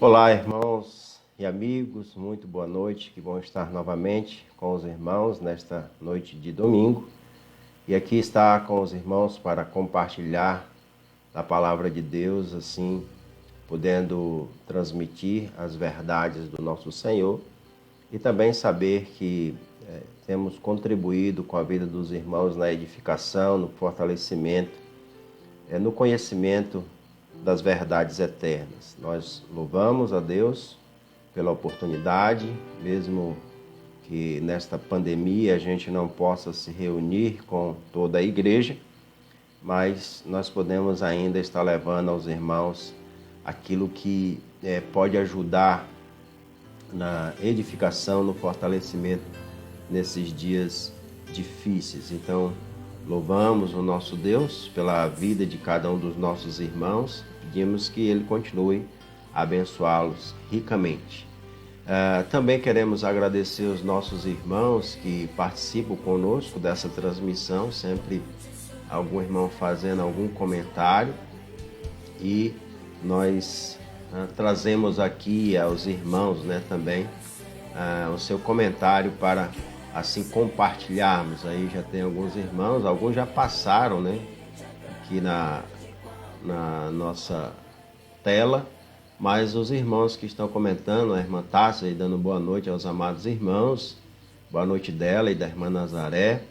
Olá, irmãos e amigos, muito boa noite, que bom estar novamente com os irmãos nesta noite de domingo. E aqui está com os irmãos para compartilhar a palavra de Deus, assim, podendo transmitir as verdades do nosso Senhor e também saber que temos contribuído com a vida dos irmãos na edificação, no fortalecimento, no conhecimento das verdades eternas. Nós louvamos a Deus pela oportunidade, mesmo que nesta pandemia a gente não possa se reunir com toda a igreja, mas nós podemos ainda estar levando aos irmãos aquilo que pode ajudar na edificação, no fortalecimento nesses dias difíceis. Então, louvamos o nosso Deus pela vida de cada um dos nossos irmãos. Pedimos que Ele continue a abençoá-los ricamente. Também queremos agradecer os nossos irmãos que participam conosco dessa transmissão, sempre algum irmão fazendo algum comentário, e nós trazemos aqui aos irmãos, também o seu comentário para assim compartilharmos. Aí já tem alguns irmãos, alguns já passaram, aqui na nossa tela, mas os irmãos que estão comentando, a irmã Tássia aí dando boa noite aos amados irmãos, boa noite dela e da irmã Nazaré,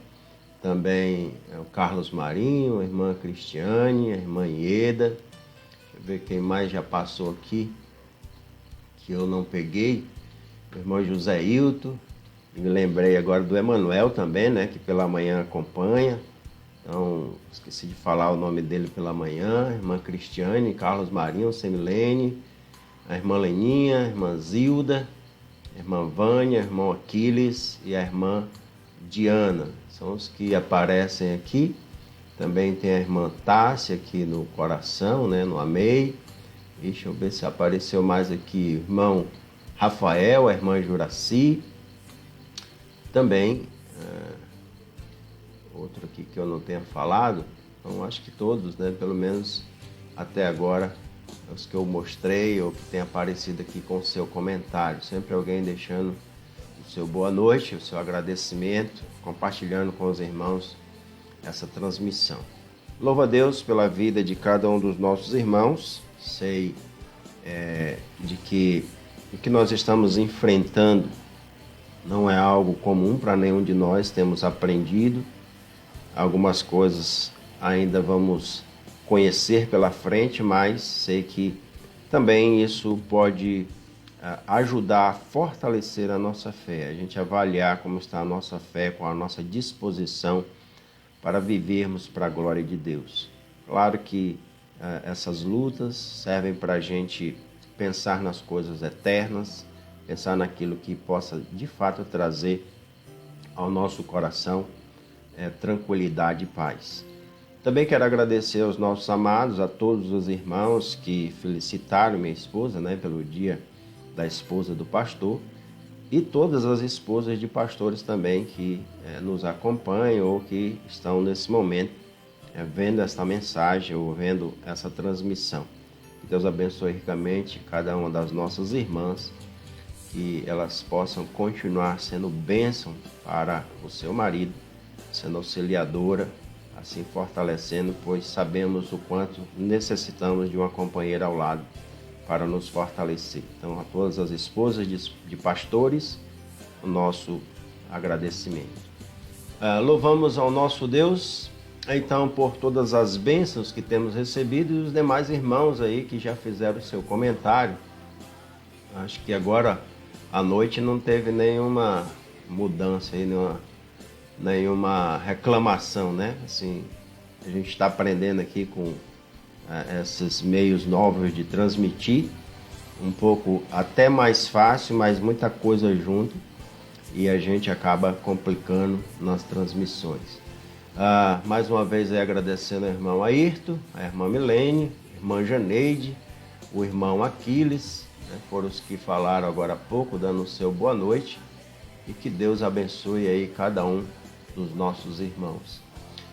também o Carlos Marinho, a irmã Cristiane, a irmã Ieda, deixa eu ver quem mais já passou aqui, que eu não peguei, o irmão José Hilton, me lembrei agora do Emanuel também, que pela manhã acompanha. Então, esqueci de falar o nome dele pela manhã. A irmã Cristiane, Carlos Marinho, Semilene, a irmã Leninha, a irmã Zilda, a irmã Vânia, o irmão Aquiles e a irmã Diana. São os que aparecem aqui. Também tem a irmã Tássia aqui no coração, no Amei. Deixa eu ver se apareceu mais aqui. O irmão Rafael, a irmã Juraci. Também, outro aqui que eu não tenha falado, então acho que todos, pelo menos até agora, os que eu mostrei ou que tem aparecido aqui com o seu comentário. Sempre alguém deixando o seu boa noite, o seu agradecimento, compartilhando com os irmãos essa transmissão. Louvo a Deus pela vida de cada um dos nossos irmãos. Sei de que o que nós estamos enfrentando não é algo comum para nenhum de nós, temos aprendido. Algumas coisas ainda vamos conhecer pela frente, mas sei que também isso pode ajudar a fortalecer a nossa fé, a gente avaliar como está a nossa fé, com a nossa disposição para vivermos para a glória de Deus. Claro que essas lutas servem para a gente pensar nas coisas eternas, pensar naquilo que possa de fato trazer ao nosso coração tranquilidade e paz. Também quero agradecer aos nossos amados, a todos os irmãos que felicitaram minha esposa, pelo dia da esposa do pastor, e todas as esposas de pastores também que nos acompanham ou que estão nesse momento vendo esta mensagem ou vendo essa transmissão. Que Deus abençoe ricamente cada uma das nossas irmãs, que elas possam continuar sendo bênção para o seu marido, sendo auxiliadora, assim fortalecendo, pois sabemos o quanto necessitamos de uma companheira ao lado para nos fortalecer. Então, a todas as esposas de pastores, o nosso agradecimento. Louvamos ao nosso Deus, então, por todas as bênçãos que temos recebido e os demais irmãos aí que já fizeram o seu comentário. Acho que agora à noite não teve nenhuma mudança aí, nenhuma reclamação, Assim, a gente está aprendendo aqui com esses meios novos de transmitir, um pouco até mais fácil, mas muita coisa junto, e a gente acaba complicando nas transmissões. Mais uma vez aí agradecendo ao irmão Ayrton, a irmã Milene, a irmã Janeide, o irmão Aquiles, foram os que falaram agora há pouco, dando o seu boa noite, e que Deus abençoe aí cada um dos nossos irmãos.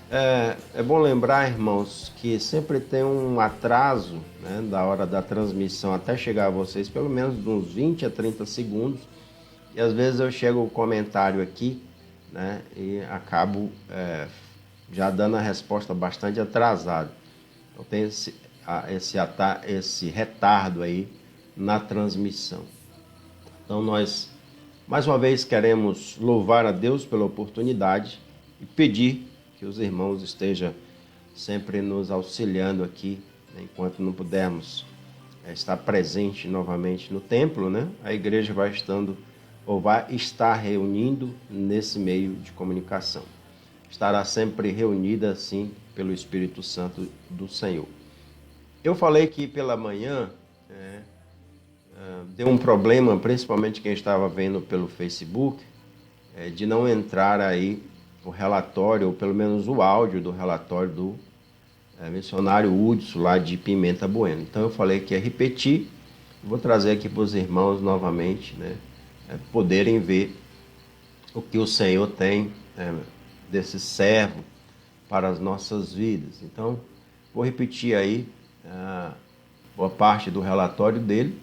É bom lembrar, irmãos, que sempre tem um atraso, né, da hora da transmissão até chegar a vocês, pelo menos de uns 20 a 30 segundos. E às vezes eu chego o comentário aqui, né, e acabo já dando a resposta bastante atrasada. Então tem esse retardo aí na transmissão. Então nós, mais uma vez, queremos louvar a Deus pela oportunidade e pedir que os irmãos estejam sempre nos auxiliando aqui, né, enquanto não pudermos estar presente novamente no templo, né? A igreja vai estando ou vai estar reunindo nesse meio de comunicação. Estará sempre reunida assim pelo Espírito Santo do Senhor. Eu falei que pela manhã deu um problema, principalmente quem estava vendo pelo Facebook, de não entrar aí o relatório, ou pelo menos o áudio do relatório do missionário Hudson, lá de Pimenta Bueno. Então eu falei que ia repetir, vou trazer aqui para os irmãos novamente, né, poderem ver o que o Senhor tem desse servo para as nossas vidas. Então, vou repetir aí boa parte do relatório dele,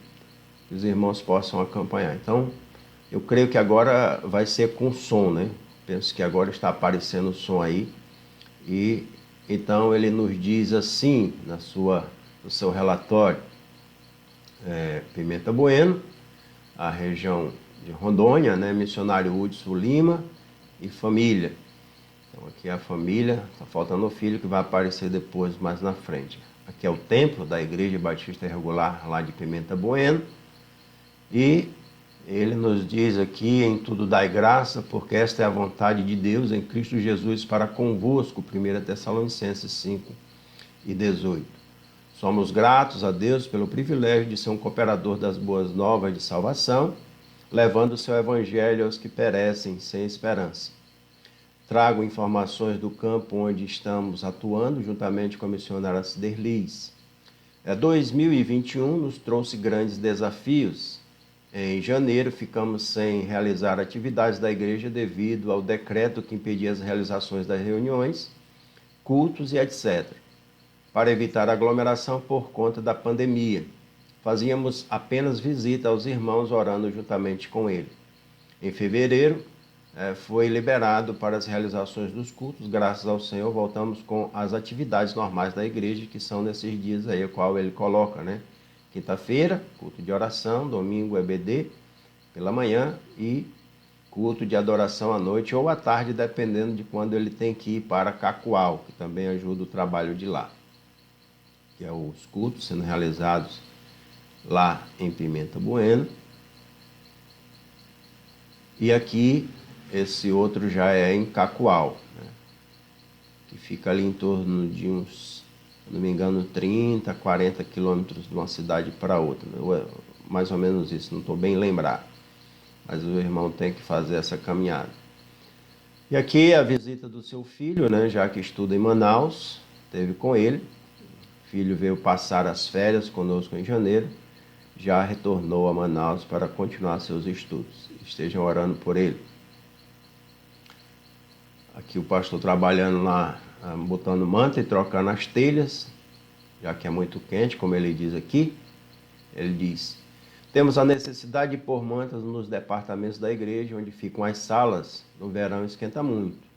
que os irmãos possam acompanhar. Então, eu creio que agora vai ser com som, né? Penso que agora está aparecendo o som aí. E então ele nos diz assim no seu relatório: Pimenta Bueno, a região de Rondônia, né? Missionário Hudson Lima e família. Então aqui é a família, está faltando o filho que vai aparecer depois, mais na frente. Aqui é o templo da Igreja Batista Regular lá de Pimenta Bueno. E ele nos diz aqui: em tudo dai graça, porque esta é a vontade de Deus em Cristo Jesus para convosco. 1 Tessalonicenses 5:18. Somos gratos a Deus pelo privilégio de ser um cooperador das boas novas de salvação, levando o seu evangelho aos que perecem sem esperança. Trago informações do campo onde estamos atuando, juntamente com a missionária Ciderlis. 2021 nos trouxe grandes desafios. Em janeiro, ficamos sem realizar atividades da igreja devido ao decreto que impedia as realizações das reuniões, cultos e etc., para evitar aglomeração por conta da pandemia. Fazíamos apenas visita aos irmãos, orando juntamente com ele. Em fevereiro, foi liberado para as realizações dos cultos. Graças ao Senhor, voltamos com as atividades normais da igreja, que são nesses dias aí, o qual ele coloca, né? Quinta-feira, culto de oração; domingo, EBD, pela manhã, e culto de adoração à noite ou à tarde, dependendo de quando ele tem que ir para Cacoal, que também ajuda o trabalho de lá, que é os cultos sendo realizados lá em Pimenta Bueno. E aqui, esse outro já é em Cacoal, né, que fica ali em torno de uns, se não me engano, 30, 40 quilômetros de uma cidade para outra, né? Mais ou menos isso, não estou bem lembrado, mas o irmão tem que fazer essa caminhada. E aqui a visita do seu filho, né, já que estuda em Manaus, teve com ele. O filho veio passar as férias conosco em janeiro, já retornou a Manaus para continuar seus estudos. Estejam orando por ele. Aqui o pastor trabalhando lá, botando manta e trocando as telhas, já que é muito quente, como ele diz aqui. Ele diz: temos a necessidade de pôr mantas nos departamentos da igreja, onde ficam as salas. No verão esquenta muito.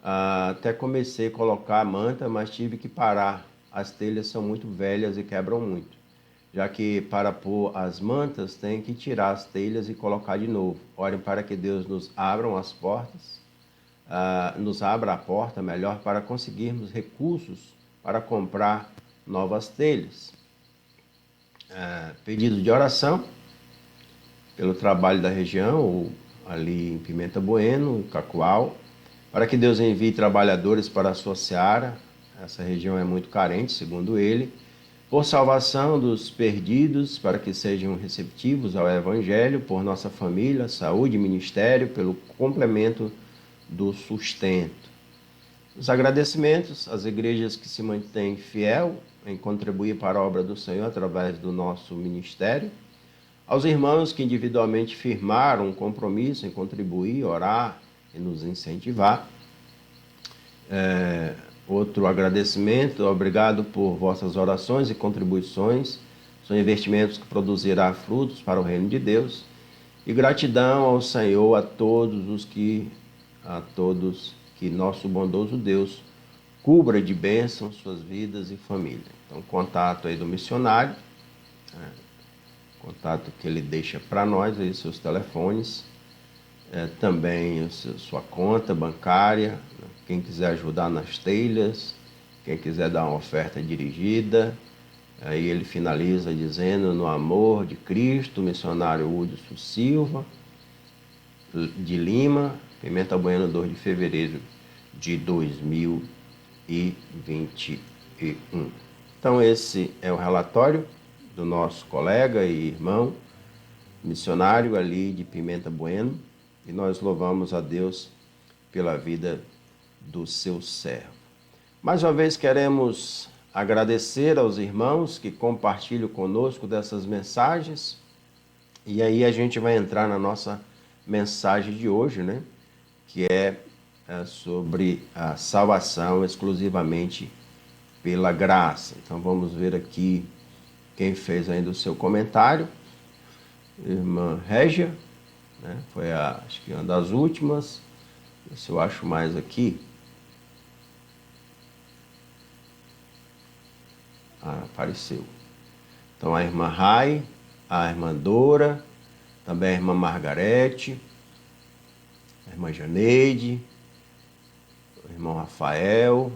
Até comecei a colocar a manta, mas tive que parar. As telhas são muito velhas e quebram muito, já que para pôr as mantas tem que tirar as telhas e colocar de novo. Orem para que Deus nos abra as portas, nos abra a porta, melhor, para conseguirmos recursos para comprar novas telhas. Pedido de oração pelo trabalho da região, ou ali em Pimenta Bueno, em Cacoal, para que Deus envie trabalhadores para a sua seara. Essa região é muito carente, segundo ele. Por salvação dos perdidos, para que sejam receptivos ao Evangelho, por nossa família, saúde e ministério, pelo complemento do sustento. Os agradecimentos às igrejas que se mantêm fiel em contribuir para a obra do Senhor através do nosso ministério, aos irmãos que individualmente firmaram um compromisso em contribuir, orar e nos incentivar. Outro agradecimento, obrigado por vossas orações e contribuições, são investimentos que produzirá frutos para o reino de Deus. E gratidão ao Senhor, a todos que nosso bondoso Deus cubra de bênçãos suas vidas e família. Então, contato aí do missionário, contato que ele deixa para nós, aí seus telefones, também sua conta bancária, né? Quem quiser ajudar nas telhas, quem quiser dar uma oferta dirigida. Aí ele finaliza dizendo: no amor de Cristo, missionário Hudson Silva, de Lima, Pimenta Bueno, 2 de fevereiro de 2021. Então esse é o relatório do nosso colega e irmão, missionário ali de Pimenta Bueno, e nós louvamos a Deus pela vida do seu servo. Mais uma vez queremos agradecer aos irmãos que compartilham conosco dessas mensagens. E aí a gente vai entrar na nossa mensagem de hoje, né? Que é sobre a salvação exclusivamente pela graça. Então vamos ver aqui quem fez ainda o seu comentário. Irmã Régia, né? Foi acho que uma das últimas. Se eu acho mais aqui. Apareceu. Então a irmã Rai, a irmã Dora, também a irmã Margarete, a irmã Janeide, o irmão Rafael,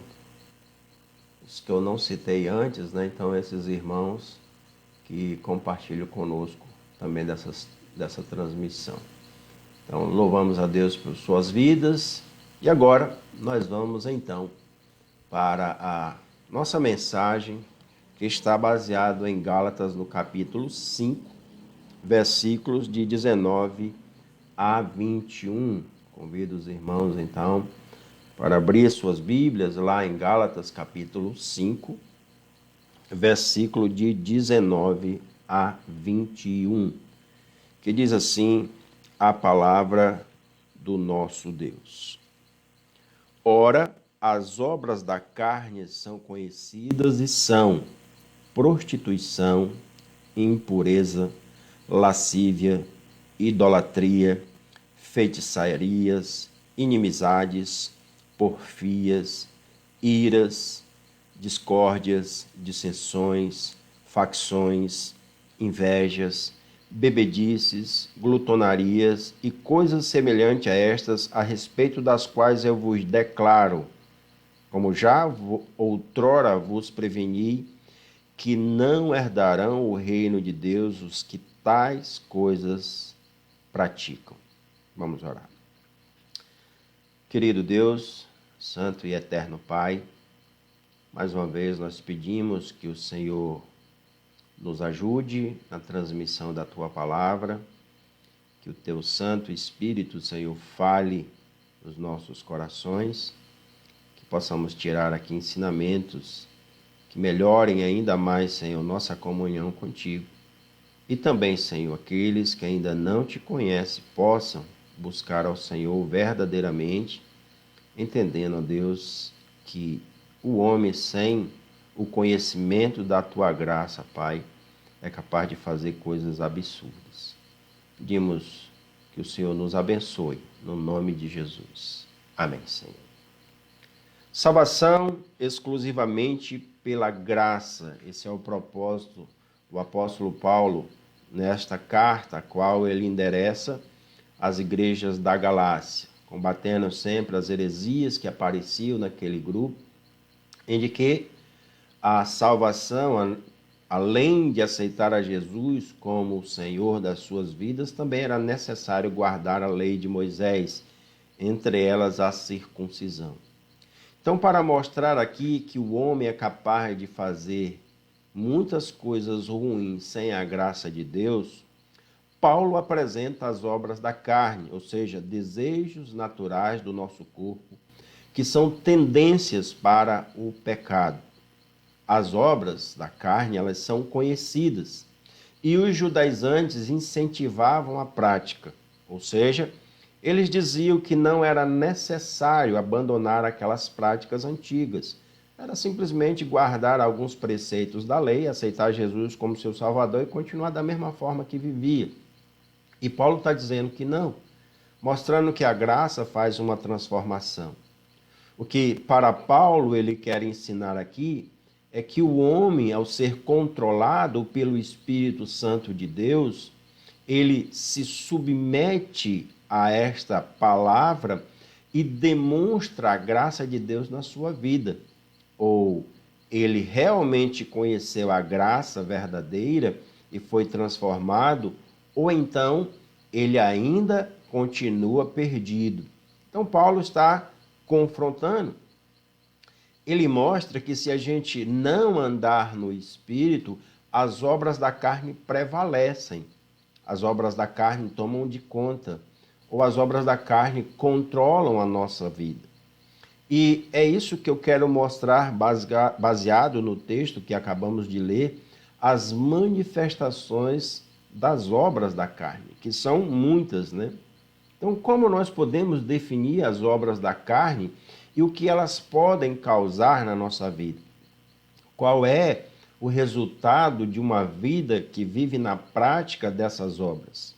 os que eu não citei antes, né? Então esses irmãos que compartilham conosco também dessa transmissão. Então louvamos a Deus por suas vidas. E agora nós vamos então para a nossa mensagem, que está baseado em Gálatas, no capítulo 5, versículos de 19 a 21. Convido os irmãos, então, para abrir suas Bíblias lá em Gálatas, capítulo 5, versículo de 19 a 21, que diz assim a palavra do nosso Deus. Ora, as obras da carne são conhecidas e são prostituição, impureza, lascívia, idolatria, feitiçarias, inimizades, porfias, iras, discórdias, dissensões, facções, invejas, bebedices, glutonarias e coisas semelhantes a estas, a respeito das quais eu vos declaro, como já outrora vos preveni, que não herdarão o reino de Deus os que tais coisas praticam. Vamos orar. Querido Deus, Santo e Eterno Pai, mais uma vez nós pedimos que o Senhor nos ajude na transmissão da Tua Palavra, que o Teu Santo Espírito, Senhor, fale nos nossos corações, que possamos tirar aqui ensinamentos que melhorem ainda mais, Senhor, nossa comunhão contigo. E também, Senhor, aqueles que ainda não te conhecem possam buscar ao Senhor verdadeiramente, entendendo, ó Deus, que o homem sem o conhecimento da Tua graça, Pai, é capaz de fazer coisas absurdas. Pedimos que o Senhor nos abençoe, no nome de Jesus. Amém, Senhor. Salvação exclusivamente pela graça. Esse é o propósito do apóstolo Paulo nesta carta, a qual ele endereça às igrejas da Galácia, combatendo sempre as heresias que apareciam naquele grupo, em que a salvação, além de aceitar a Jesus como o Senhor das suas vidas, também era necessário guardar a lei de Moisés, entre elas a circuncisão. Então, para mostrar aqui que o homem é capaz de fazer muitas coisas ruins sem a graça de Deus, Paulo apresenta as obras da carne, ou seja, desejos naturais do nosso corpo, que são tendências para o pecado. As obras da carne, elas são conhecidas, e os judaizantes incentivavam a prática, ou seja, Eles diziam que não era necessário abandonar aquelas práticas antigas. Era simplesmente guardar alguns preceitos da lei, aceitar Jesus como seu Salvador e continuar da mesma forma que vivia. E Paulo está dizendo que não, mostrando que a graça faz uma transformação. O que para Paulo ele quer ensinar aqui é que o homem, ao ser controlado pelo Espírito Santo de Deus, ele se submete a esta palavra e demonstra a graça de Deus na sua vida. Ou ele realmente conheceu a graça verdadeira e foi transformado, ou então ele ainda continua perdido. Então Paulo está confrontando. Ele mostra que se a gente não andar no Espírito, as obras da carne prevalecem. As obras da carne tomam de conta, ou as obras da carne controlam a nossa vida. E é isso que eu quero mostrar, baseado no texto que acabamos de ler, as manifestações das obras da carne, que são muitas, né? Então, como nós podemos definir as obras da carne e o que elas podem causar na nossa vida? Qual é o resultado de uma vida que vive na prática dessas obras?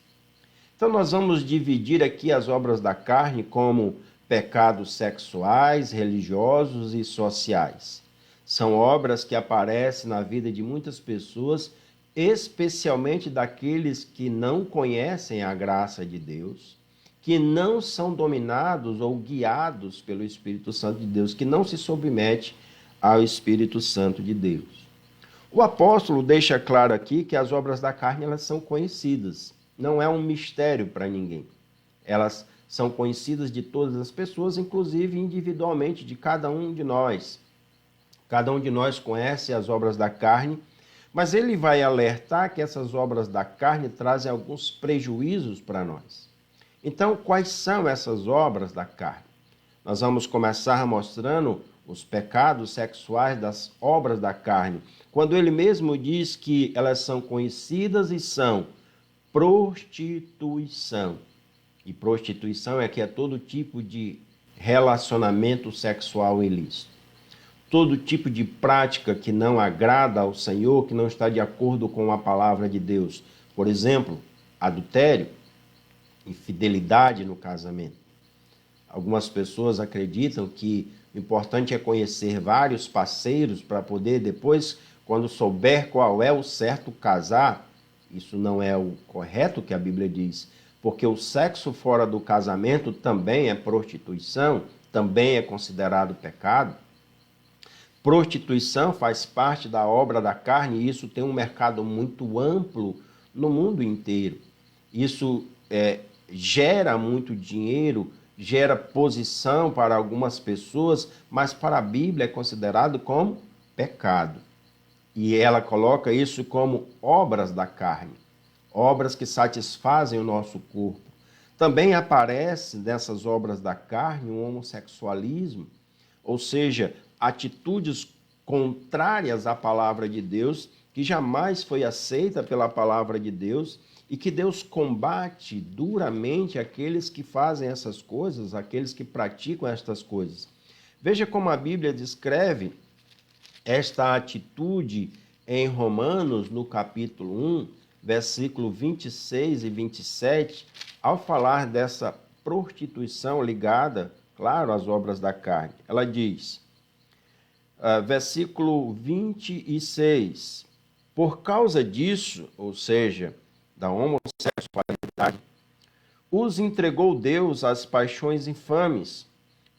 Então, nós vamos dividir aqui as obras da carne como pecados sexuais, religiosos e sociais. São obras que aparecem na vida de muitas pessoas, especialmente daqueles que não conhecem a graça de Deus, que não são dominados ou guiados pelo Espírito Santo de Deus, que não se submete ao Espírito Santo de Deus. O apóstolo deixa claro aqui que as obras da carne elas são conhecidas. Não é um mistério para ninguém. Elas são conhecidas de todas as pessoas, inclusive individualmente de cada um de nós. Cada um de nós conhece as obras da carne, mas ele vai alertar que essas obras da carne trazem alguns prejuízos para nós. Então, quais são essas obras da carne? Nós vamos começar mostrando os pecados sexuais das obras da carne, quando ele mesmo diz que elas são conhecidas e são prostituição. E prostituição é que é todo tipo de relacionamento sexual ilícito. Todo tipo de prática que não agrada ao Senhor, que não está de acordo com a palavra de Deus. Por exemplo, adultério, infidelidade no casamento. Algumas pessoas acreditam que o importante é conhecer vários parceiros para poder depois, quando souber qual é o certo, casar. Isso não é o correto que a Bíblia diz, porque o sexo fora do casamento também é prostituição, também é considerado pecado. Prostituição faz parte da obra da carne e isso tem um mercado muito amplo no mundo inteiro. Isso gera muito dinheiro, gera posição para algumas pessoas, mas para a Bíblia é considerado como pecado. E ela coloca isso como obras da carne, obras que satisfazem o nosso corpo. Também aparece nessas obras da carne o homossexualismo, ou seja, atitudes contrárias à palavra de Deus, que jamais foi aceita pela palavra de Deus e que Deus combate duramente aqueles que fazem essas coisas, aqueles que praticam estas coisas. Veja como a Bíblia descreve esta atitude em Romanos, no capítulo 1, versículo 26 e 27, ao falar dessa prostituição ligada, claro, às obras da carne. Ela diz, versículo 26, por causa disso, ou seja, da homossexualidade, os entregou Deus às paixões infames,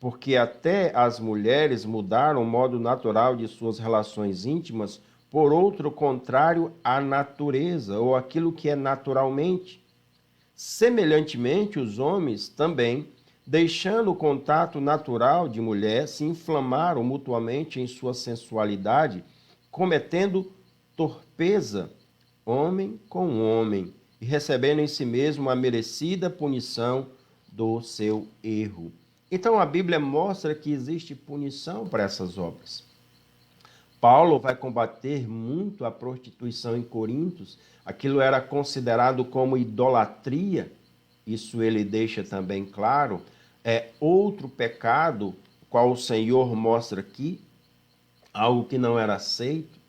porque até as mulheres mudaram o modo natural de suas relações íntimas por outro contrário à natureza, ou aquilo que é naturalmente. Semelhantemente, os homens também, deixando o contato natural de mulher, se inflamaram mutuamente em sua sensualidade, cometendo torpeza, homem com homem, e recebendo em si mesmo a merecida punição do seu erro. Então a Bíblia mostra que existe punição para essas obras. Paulo vai combater muito a prostituição em Corintos. Aquilo era considerado como idolatria. isso ele deixa também claro, é outro pecado, qual o Senhor mostra aqui, algo que não era aceito.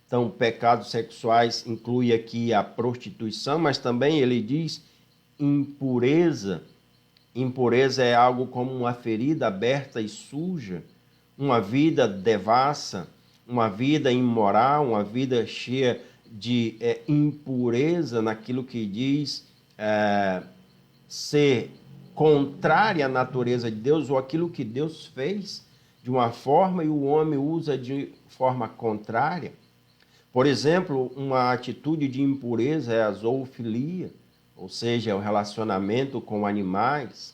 Então, pecados sexuais inclui aqui a prostituição, mas também ele diz impureza. Impureza é algo como uma ferida aberta e suja, uma vida devassa, uma vida imoral, uma vida cheia de impureza naquilo que diz ser contrária à natureza de Deus ou aquilo que Deus fez de uma forma e o homem usa de forma contrária. Por exemplo, uma atitude de impureza é a zoofilia, ou seja, o relacionamento com animais.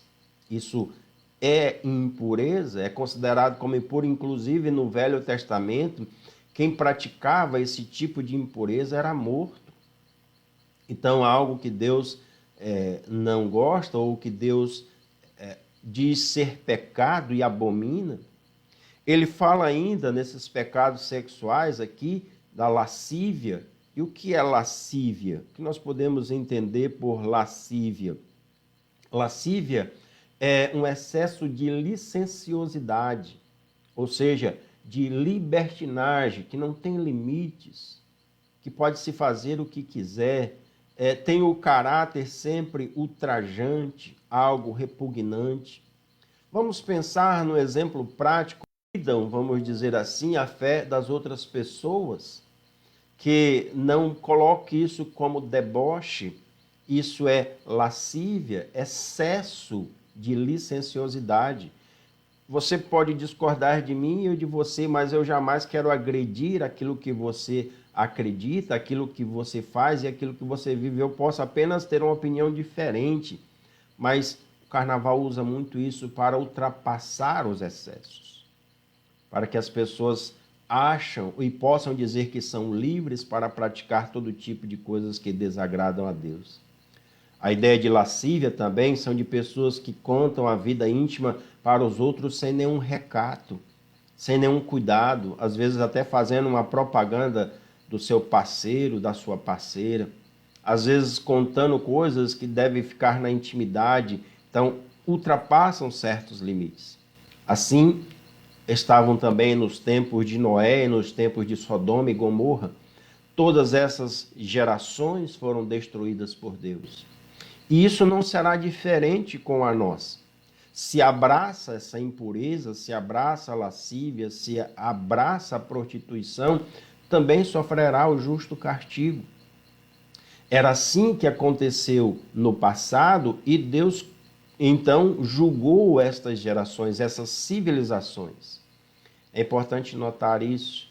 Isso é impureza, é considerado como impuro, inclusive no Velho Testamento, quem praticava esse tipo de impureza era morto. Então, algo que Deus não gosta, ou que Deus diz ser pecado e abomina. Ele fala ainda nesses pecados sexuais aqui, da lascívia. E o que é lascívia? O que nós podemos entender por lascívia? Lascívia é um excesso de licenciosidade, ou seja, de libertinagem, que não tem limites, que pode se fazer o que quiser, tem o caráter sempre ultrajante, algo repugnante. Vamos pensar no exemplo prático, vamos dizer assim, a fé das outras pessoas, que não coloque isso como deboche, isso é lascívia, excesso de licenciosidade. Você pode discordar de mim ou de você, mas eu jamais quero agredir aquilo que você acredita, aquilo que você faz e aquilo que você vive. Eu posso apenas ter uma opinião diferente, mas o carnaval usa muito isso para ultrapassar os excessos, para que as pessoas acham e possam dizer que são livres para praticar todo tipo de coisas que desagradam a Deus. A ideia de lascívia também são de pessoas que contam a vida íntima para os outros sem nenhum recato, sem nenhum cuidado, às vezes até fazendo uma propaganda do seu parceiro, da sua parceira, às vezes contando coisas que devem ficar na intimidade, então ultrapassam certos limites. Assim, estavam também nos tempos de Noé, nos tempos de Sodoma e Gomorra. Todas essas gerações foram destruídas por Deus. E isso não será diferente com a nós. Se abraça essa impureza, se abraça a lascívia, se abraça a prostituição, também sofrerá o justo castigo. Era assim que aconteceu no passado e Deus então julgou estas gerações, essas civilizações. É importante notar isso.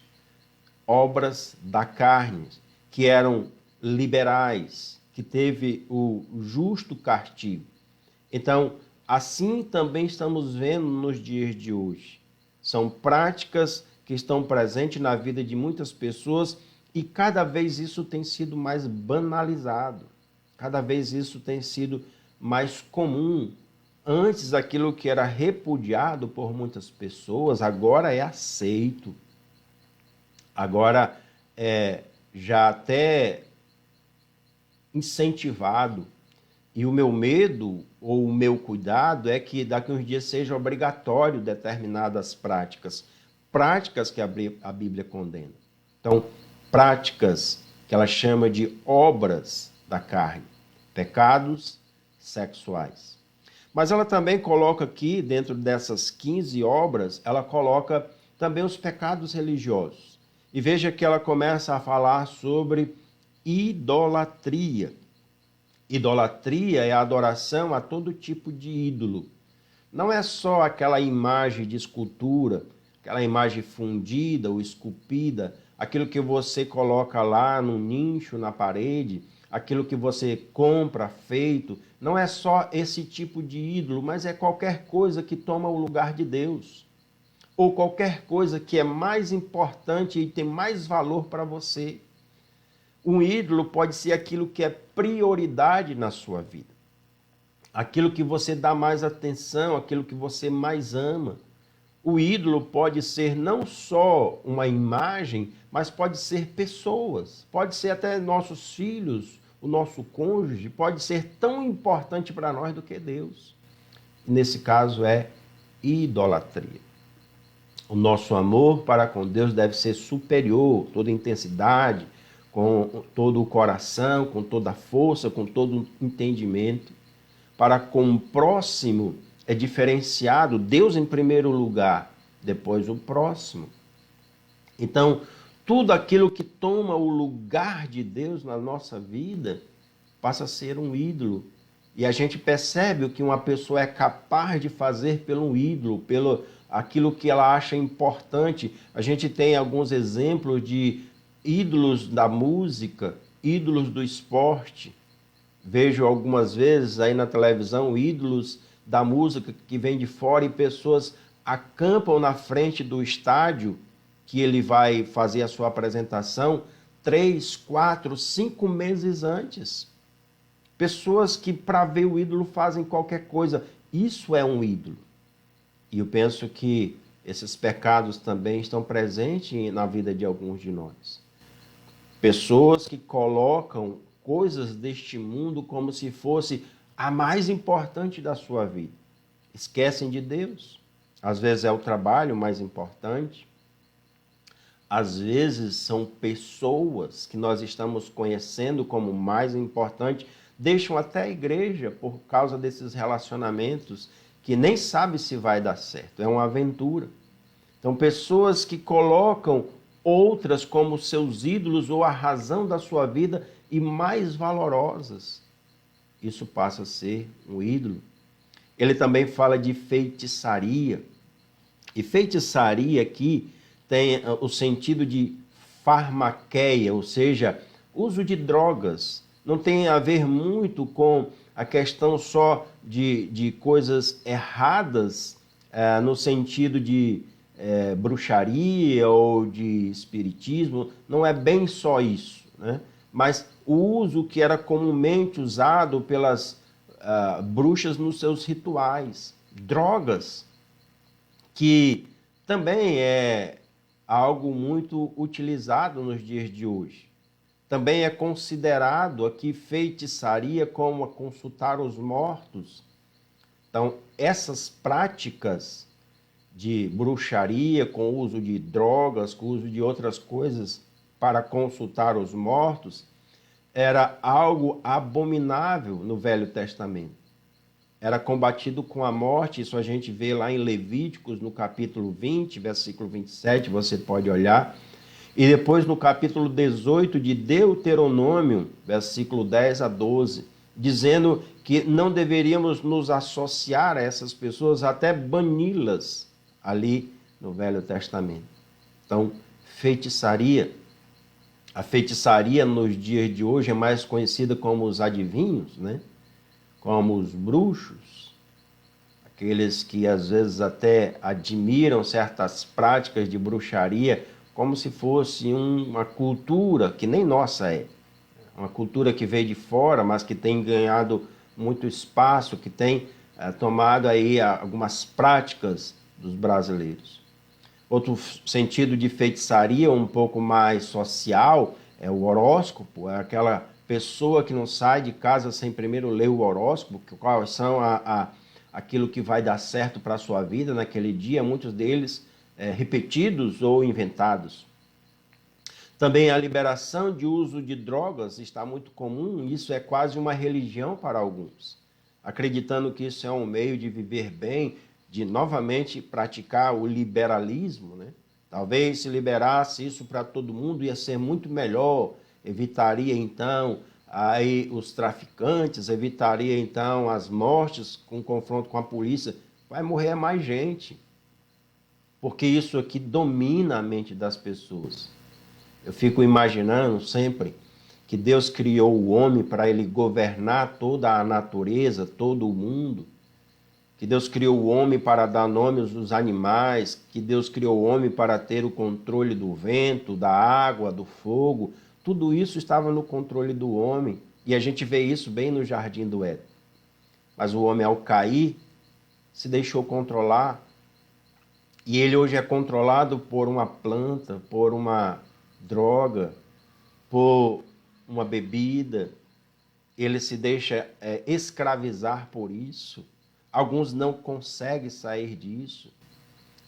Obras da carne, que eram liberais, que teve o justo castigo. Então, assim também estamos vendo nos dias de hoje. São práticas que estão presentes na vida de muitas pessoas e cada vez isso tem sido mais banalizado. Cada vez isso tem sido mais comum. Antes, aquilo que era repudiado por muitas pessoas, agora é aceito. Agora já até incentivado. E o meu medo ou o meu cuidado é que daqui a uns dias seja obrigatório determinadas práticas. Práticas que a Bíblia condena. Então, práticas que ela chama de obras da carne. Pecados sexuais. Mas ela também coloca aqui, dentro dessas 15 obras, ela coloca também os pecados religiosos. E veja que ela começa a falar sobre idolatria. Idolatria é a adoração a todo tipo de ídolo. Não é só aquela imagem de escultura, aquela imagem fundida ou esculpida, aquilo que você coloca lá no nicho, na parede, aquilo que você compra feito. Não é só esse tipo de ídolo, mas é qualquer coisa que toma o lugar de Deus. Ou qualquer coisa que é mais importante e tem mais valor para você. Um ídolo pode ser aquilo que é prioridade na sua vida. Aquilo que você dá mais atenção, aquilo que você mais ama. O ídolo pode ser não só uma imagem, mas pode ser pessoas. Pode ser até nossos filhos, o nosso cônjuge pode ser tão importante para nós do que Deus. Nesse caso é idolatria. O nosso amor para com Deus deve ser superior, toda intensidade, com todo o coração, com toda a força, com todo o entendimento. Para com o próximo é diferenciado, Deus em primeiro lugar, depois o próximo. Então, tudo aquilo que toma o lugar de Deus na nossa vida passa a ser um ídolo. E a gente percebe o que uma pessoa é capaz de fazer pelo ídolo, pelo aquilo que ela acha importante. A gente tem alguns exemplos de ídolos da música, ídolos do esporte. Vejo algumas vezes aí na televisão ídolos da música que vêm de fora e pessoas acampam na frente do estádio que ele vai fazer a sua apresentação 3, 4, 5 meses antes. Pessoas que para ver o ídolo fazem qualquer coisa. Isso é um ídolo. E eu penso que esses pecados também estão presentes na vida de alguns de nós. Pessoas que colocam coisas deste mundo como se fosse a mais importante da sua vida. Esquecem de Deus. Às vezes é o trabalho mais importante. Às vezes são pessoas que nós estamos conhecendo como mais importante, deixam até a igreja por causa desses relacionamentos que nem sabe se vai dar certo. É uma aventura. Então, pessoas que colocam outras como seus ídolos ou a razão da sua vida e mais valorosas. Isso passa a ser um ídolo. Ele também fala de feitiçaria. E feitiçaria aqui tem o sentido de farmaqueia, ou seja, uso de drogas. Não tem a ver muito com a questão só de coisas erradas, no sentido de bruxaria ou de espiritismo. Não é bem só isso, né? Mas o uso que era comumente usado pelas bruxas nos seus rituais. Drogas, que também é algo muito utilizado nos dias de hoje. Também é considerado aqui feitiçaria como consultar os mortos. Então, essas práticas de bruxaria, com o uso de drogas, com o uso de outras coisas para consultar os mortos, era algo abominável no Velho Testamento. Era combatido com a morte, isso a gente vê lá em Levíticos, no capítulo 20, versículo 27, você pode olhar. E depois no capítulo 18 de Deuteronômio, versículo 10 a 12, dizendo que não deveríamos nos associar a essas pessoas, até bani-las ali no Velho Testamento. Então, feitiçaria. A feitiçaria nos dias de hoje é mais conhecida como os adivinhos, né? Como os bruxos, aqueles que às vezes até admiram certas práticas de bruxaria, como se fosse uma cultura que nem nossa é. Uma cultura que veio de fora, mas que tem ganhado muito espaço, que tem tomado aí algumas práticas dos brasileiros. Outro sentido de feitiçaria, um pouco mais social, é o horóscopo, é aquela pessoa que não sai de casa sem primeiro ler o horóscopo, quais são aquilo que vai dar certo para a sua vida naquele dia, muitos deles repetidos ou inventados. Também a liberação de uso de drogas está muito comum, isso é quase uma religião para alguns, acreditando que isso é um meio de viver bem, de novamente praticar o liberalismo, né? Talvez se liberasse isso para todo mundo ia ser muito melhor, evitaria então aí os traficantes, evitaria então as mortes com confronto com a polícia. Vai morrer mais gente, porque isso aqui domina a mente das pessoas. Eu fico imaginando sempre que Deus criou o homem para ele governar toda a natureza, todo o mundo, que Deus criou o homem para dar nomes aos animais, que Deus criou o homem para ter o controle do vento, da água, do fogo. Tudo isso estava no controle do homem, e a gente vê isso bem no Jardim do Éden. Mas o homem, ao cair, se deixou controlar, e ele hoje é controlado por uma planta, por uma droga, por uma bebida, ele se deixa escravizar por isso. Alguns não conseguem sair disso.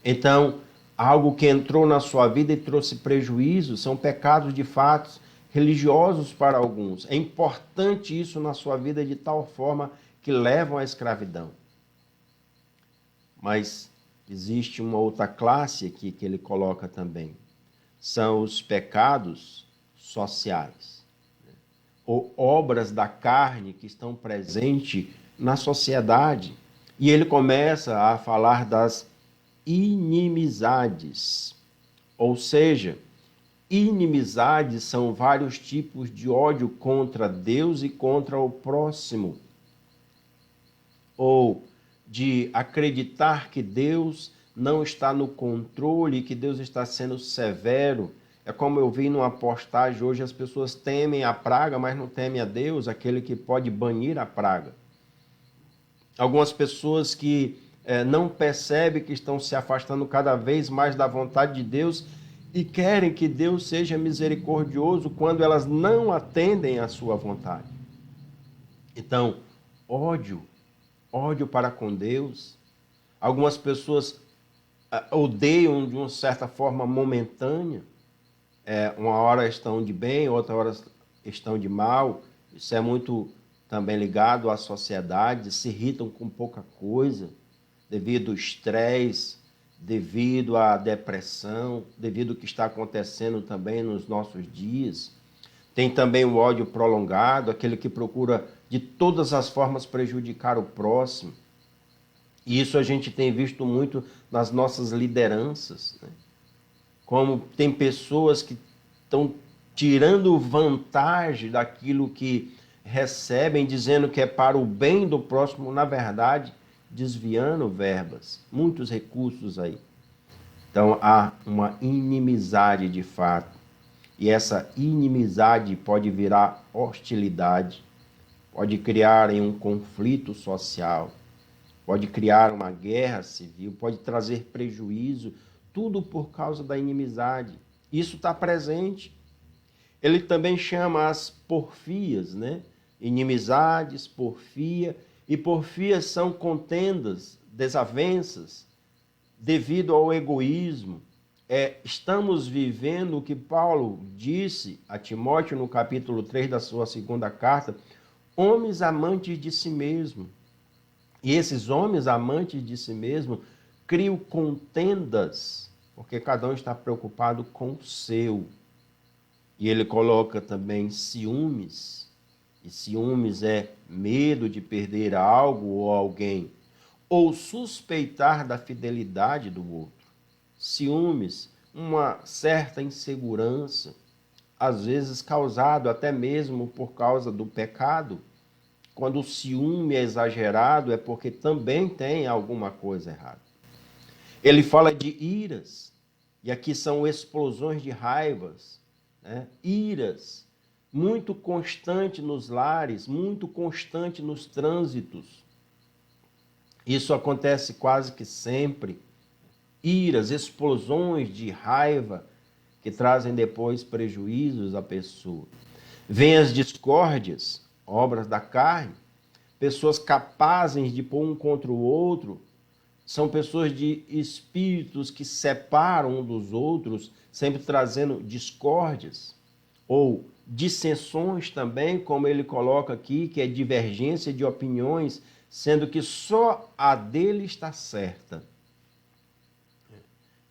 Então, algo que entrou na sua vida e trouxe prejuízo, são pecados de fato religiosos para alguns. É importante isso na sua vida de tal forma que levam à escravidão. Mas existe uma outra classe aqui que ele coloca também. São os pecados sociais, ou obras da carne que estão presentes na sociedade. E ele começa a falar das inimizades. Ou seja, inimizades são vários tipos de ódio contra Deus e contra o próximo. Ou de acreditar que Deus não está no controle, que Deus está sendo severo. É como eu vi numa postagem hoje, as pessoas temem a praga, mas não temem a Deus, aquele que pode banir a praga. Algumas pessoas que não percebem que estão se afastando cada vez mais da vontade de Deus e querem que Deus seja misericordioso quando elas não atendem à sua vontade. Então, ódio para com Deus. Algumas pessoas odeiam de uma certa forma momentânea. Uma hora estão de bem, outra hora estão de mal. Isso é muito também ligado à sociedade, se irritam com pouca coisa, devido ao estresse, devido à depressão, devido ao que está acontecendo também nos nossos dias. Tem também o ódio prolongado, aquele que procura de todas as formas prejudicar o próximo. E isso a gente tem visto muito nas nossas lideranças, né? Como tem pessoas que estão tirando vantagem daquilo que recebem, dizendo que é para o bem do próximo, na verdade, desviando verbas, muitos recursos aí. Então há uma inimizade de fato. E essa inimizade pode virar hostilidade, pode criar um conflito social, pode criar uma guerra civil, pode trazer prejuízo, tudo por causa da inimizade. Isso está presente. Ele também chama as porfias, né? Inimizades, porfia. E porfias são contendas, desavenças, devido ao egoísmo. Estamos vivendo o que Paulo disse a Timóteo no capítulo 3 da sua segunda carta, homens amantes de si mesmo. E esses homens amantes de si mesmo criam contendas, porque cada um está preocupado com o seu. E ele coloca também ciúmes, e ciúmes é medo de perder algo ou alguém, ou suspeitar da fidelidade do outro. Ciúmes, uma certa insegurança, às vezes causado até mesmo por causa do pecado. Quando o ciúme é exagerado é porque também tem alguma coisa errada. Ele fala de iras, e aqui são explosões de raivas, né? Iras, muito constante nos lares, muito constante nos trânsitos. Isso acontece quase que sempre. Iras, explosões de raiva que trazem depois prejuízos à pessoa. Vêm as discórdias, obras da carne, pessoas capazes de pôr um contra o outro, são pessoas de espíritos que separam um dos outros, sempre trazendo discórdias, ou dissensões também, como ele coloca aqui, que é divergência de opiniões, sendo que só a dele está certa.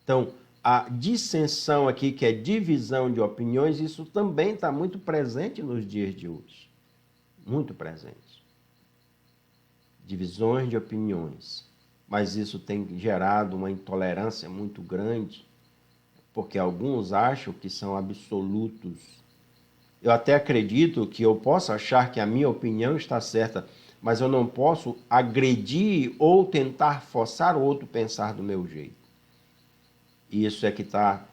Então, a dissensão aqui, que é divisão de opiniões, isso também está muito presente nos dias de hoje. Muito presente. Divisões de opiniões. Mas isso tem gerado uma intolerância muito grande, porque alguns acham que são absolutos. Eu até acredito que eu posso achar que a minha opinião está certa, mas eu não posso agredir ou tentar forçar o outro a pensar do meu jeito. Isso é que está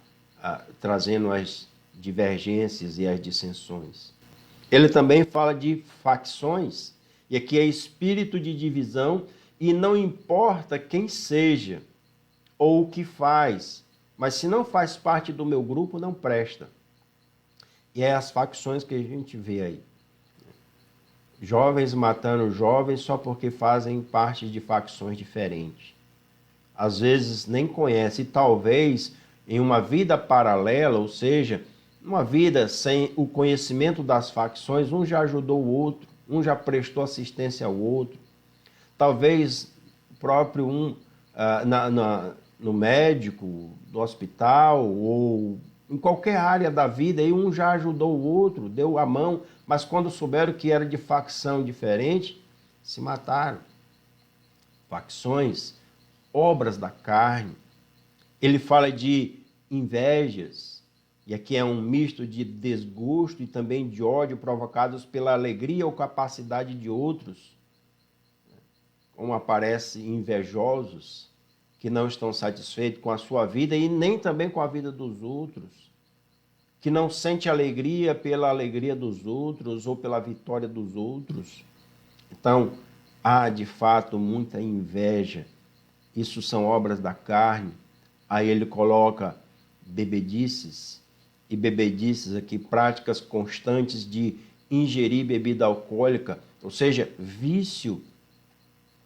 trazendo as divergências e as dissensões. Ele também fala de facções, e aqui é espírito de divisão, e não importa quem seja ou o que faz, mas se não faz parte do meu grupo, não presta. E é as facções que a gente vê aí. Jovens matando jovens só porque fazem parte de facções diferentes. Às vezes nem conhece, e talvez em uma vida paralela, ou seja, uma vida sem o conhecimento das facções, um já ajudou o outro, um já prestou assistência ao outro. Talvez o próprio no médico, no hospital, ou em qualquer área da vida, e um já ajudou o outro, deu a mão, mas quando souberam que era de facção diferente, se mataram. Facções, obras da carne. Ele fala de invejas, e aqui é um misto de desgosto e também de ódio provocados pela alegria ou capacidade de outros, como aparece invejosos, que não estão satisfeitos com a sua vida e nem também com a vida dos outros, que não sente alegria pela alegria dos outros ou pela vitória dos outros. Então, há de fato muita inveja. Isso são obras da carne. Aí ele coloca bebedices, e bebedices aqui, práticas constantes de ingerir bebida alcoólica, ou seja, vício,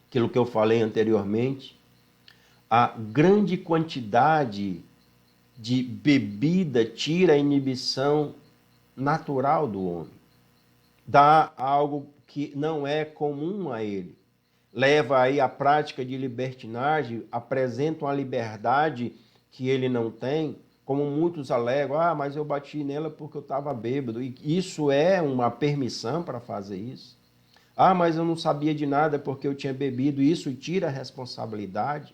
aquilo que eu falei anteriormente. A grande quantidade de bebida tira a inibição natural do homem. Dá algo que não é comum a ele. Leva aí a prática de libertinagem, apresenta uma liberdade que ele não tem, como muitos alegam, mas eu bati nela porque eu estava bêbado. E isso é uma permissão para fazer isso. Mas eu não sabia de nada porque eu tinha bebido. Isso tira a responsabilidade.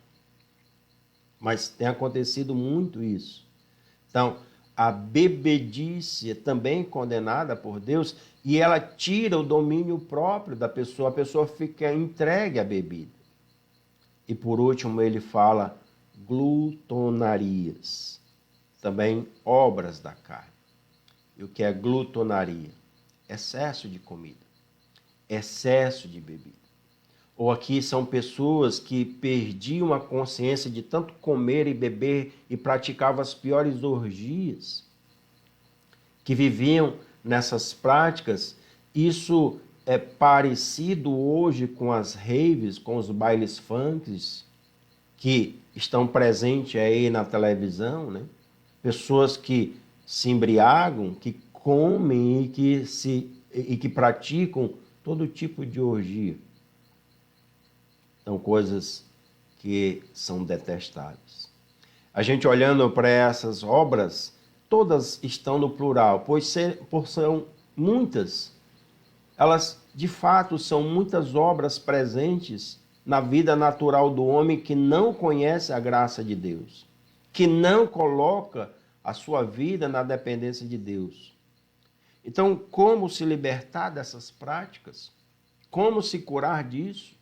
Mas tem acontecido muito isso. Então, a bebedice é também condenada por Deus e ela tira o domínio próprio da pessoa. A pessoa fica entregue à bebida. E por último ele fala glutonarias. Também obras da carne. E o que é glutonaria? Excesso de comida. Excesso de bebida. Ou aqui são pessoas que perdiam a consciência de tanto comer e beber e praticavam as piores orgias, que viviam nessas práticas. Isso é parecido hoje com as raves, com os bailes funks, que estão presentes aí na televisão, né? Pessoas que se embriagam, que comem e que praticam todo tipo de orgia. São coisas que são detestáveis. A gente olhando para essas obras, todas estão no plural, pois são muitas. Elas, de fato, são muitas obras presentes na vida natural do homem que não conhece a graça de Deus, que não coloca a sua vida na dependência de Deus. Então, como se libertar dessas práticas? Como se curar disso?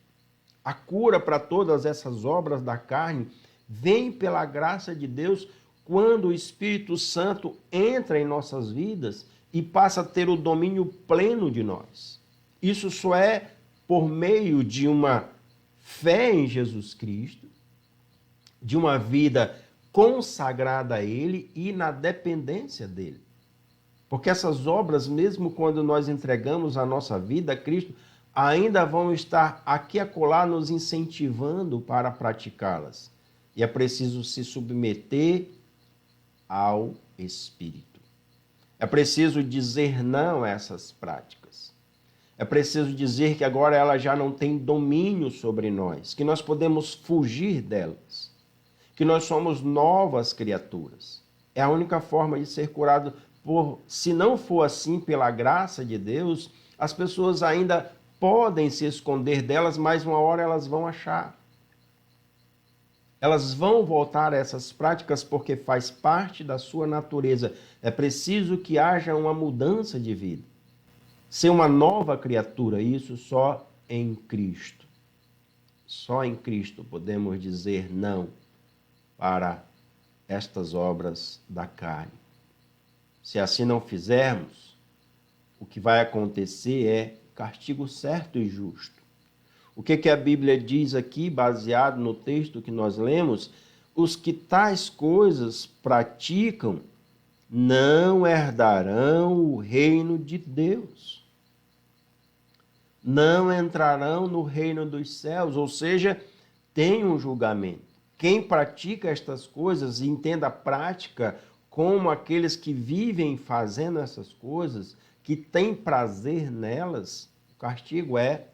A cura para todas essas obras da carne vem pela graça de Deus quando o Espírito Santo entra em nossas vidas e passa a ter o domínio pleno de nós. Isso só é por meio de uma fé em Jesus Cristo, de uma vida consagrada a Ele e na dependência dEle. Porque essas obras, mesmo quando nós entregamos a nossa vida a Cristo, ainda vão estar aqui e acolá nos incentivando para praticá-las. E é preciso se submeter ao Espírito. É preciso dizer não a essas práticas. É preciso dizer que agora elas já não têm domínio sobre nós, que nós podemos fugir delas, que nós somos novas criaturas. É a única forma de ser curado. Se não for assim pela graça de Deus, as pessoas ainda podem se esconder delas, mas uma hora elas vão achar. Elas vão voltar a essas práticas porque faz parte da sua natureza. É preciso que haja uma mudança de vida. Ser uma nova criatura, isso só em Cristo. Só em Cristo podemos dizer não para estas obras da carne. Se assim não fizermos, o que vai acontecer é castigo certo e justo. O que a Bíblia diz aqui, baseado no texto que nós lemos? Os que tais coisas praticam não herdarão o reino de Deus. não entrarão no reino dos céus, ou seja, tem um julgamento. Quem pratica estas coisas e entenda a prática como aqueles que vivem fazendo essas coisas, que têm prazer nelas, o castigo é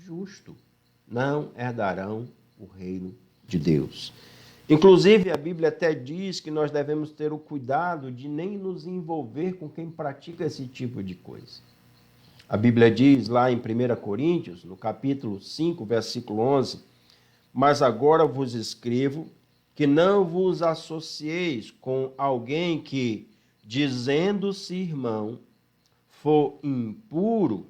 justo. Não herdarão o reino de Deus. Inclusive, a Bíblia até diz que nós devemos ter o cuidado de nem nos envolver com quem pratica esse tipo de coisa. A Bíblia diz lá em 1 Coríntios, no capítulo 5, versículo 11, mas agora vos escrevo que não vos associeis com alguém que, dizendo-se irmão, for impuro,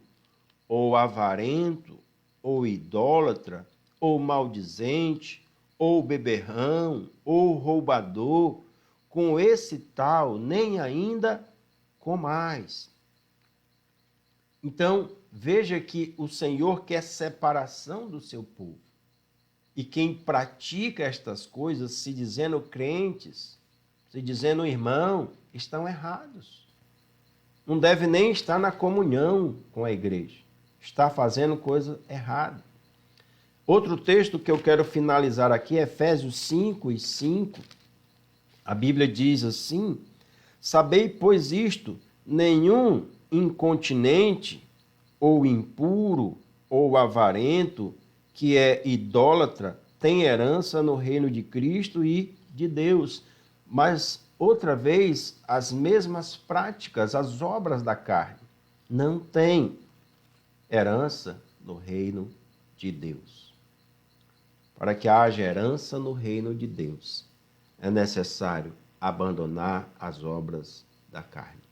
ou avarento, ou idólatra, ou maldizente, ou beberrão, ou roubador, com esse tal nem ainda comais. Então, veja que o Senhor quer separação do seu povo. E quem pratica estas coisas, se dizendo crentes, se dizendo irmão, estão errados. Não deve nem estar na comunhão com a igreja. Está fazendo coisa errada. Outro texto que eu quero finalizar aqui é Efésios 5:5. A Bíblia diz assim: sabei, pois isto, nenhum incontinente, ou impuro, ou avarento, que é idólatra, tem herança no reino de Cristo e de Deus. Mas, outra vez, as mesmas práticas, as obras da carne, não têm herança no reino de Deus. Para que haja herança no reino de Deus, é necessário abandonar as obras da carne.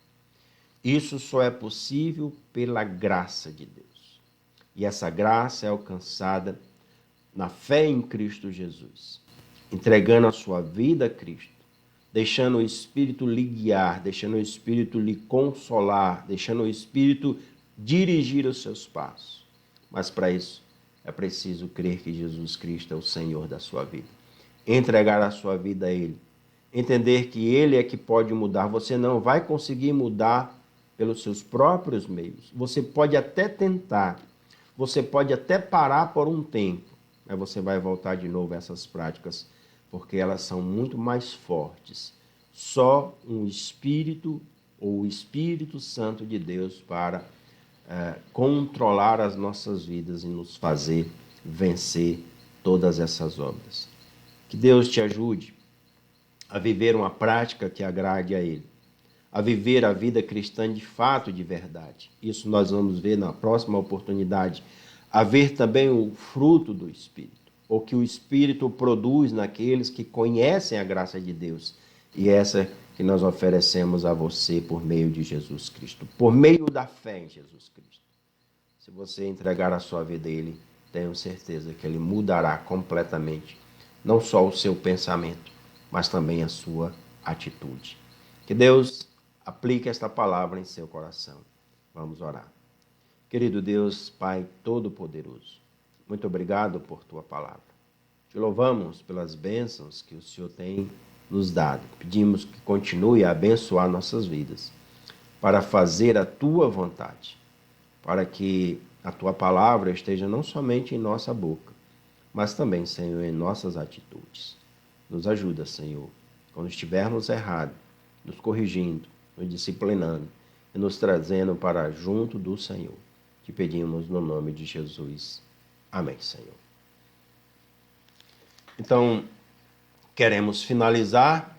Isso só é possível pela graça de Deus. E essa graça é alcançada na fé em Cristo Jesus, entregando a sua vida a Cristo, deixando o Espírito lhe guiar, deixando o Espírito lhe consolar, deixando o Espírito dirigir os seus passos. Mas para isso é preciso crer que Jesus Cristo é o Senhor da sua vida, entregar a sua vida a Ele, entender que Ele é que pode mudar. Você não vai conseguir mudar pelos seus próprios meios. Você pode até tentar, você pode até parar por um tempo, mas você vai voltar de novo a essas práticas, porque elas são muito mais fortes. Só um Espírito, ou o Espírito Santo de Deus, para controlar as nossas vidas e nos fazer vencer todas essas obras. Que Deus te ajude a viver uma prática que agrade a Ele, a viver a vida cristã de fato, de verdade. Isso nós vamos ver na próxima oportunidade. A ver também o fruto do Espírito, o que o Espírito produz naqueles que conhecem a graça de Deus. E essa que nós oferecemos a você por meio de Jesus Cristo, por meio da fé em Jesus Cristo. Se você entregar a sua vida a Ele, tenho certeza que Ele mudará completamente, não só o seu pensamento, mas também a sua atitude. Que Deus aplique esta palavra em seu coração. Vamos orar. Querido Deus, Pai Todo-Poderoso, muito obrigado por Tua palavra. Te louvamos pelas bênçãos que o Senhor tem nos dado. Pedimos que continue a abençoar nossas vidas, para fazer a Tua vontade, para que a Tua palavra esteja não somente em nossa boca, mas também, Senhor, em nossas atitudes. Nos ajuda, Senhor, quando estivermos errados, nos corrigindo, nos disciplinando e nos trazendo para junto do Senhor. Te pedimos no nome de Jesus. Amém, Senhor. Então, queremos finalizar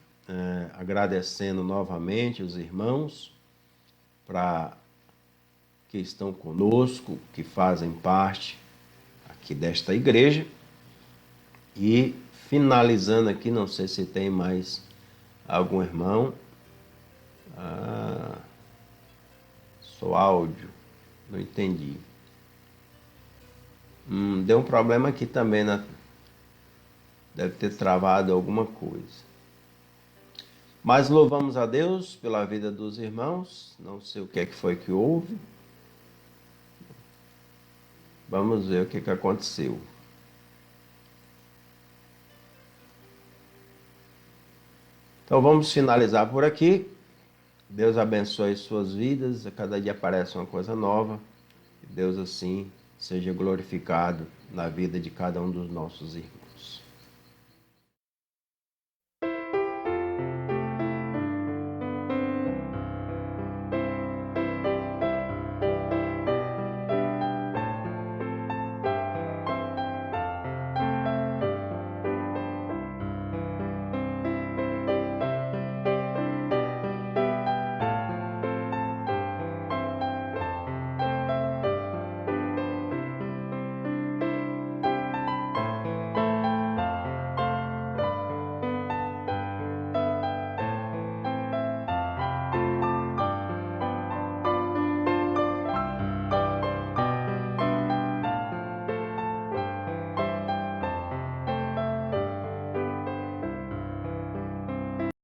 agradecendo novamente os irmãos que estão conosco, que fazem parte aqui desta igreja. E finalizando aqui, não sei se tem mais algum irmão. Só áudio, não entendi. Deu um problema aqui também, deve ter travado alguma coisa. Mas louvamos a Deus pela vida dos irmãos. Não sei o que é que foi que houve. Vamos ver o que aconteceu. Então vamos finalizar por aqui. Deus abençoe suas vidas. A cada dia aparece uma coisa nova. Que Deus assim seja glorificado na vida de cada um dos nossos irmãos.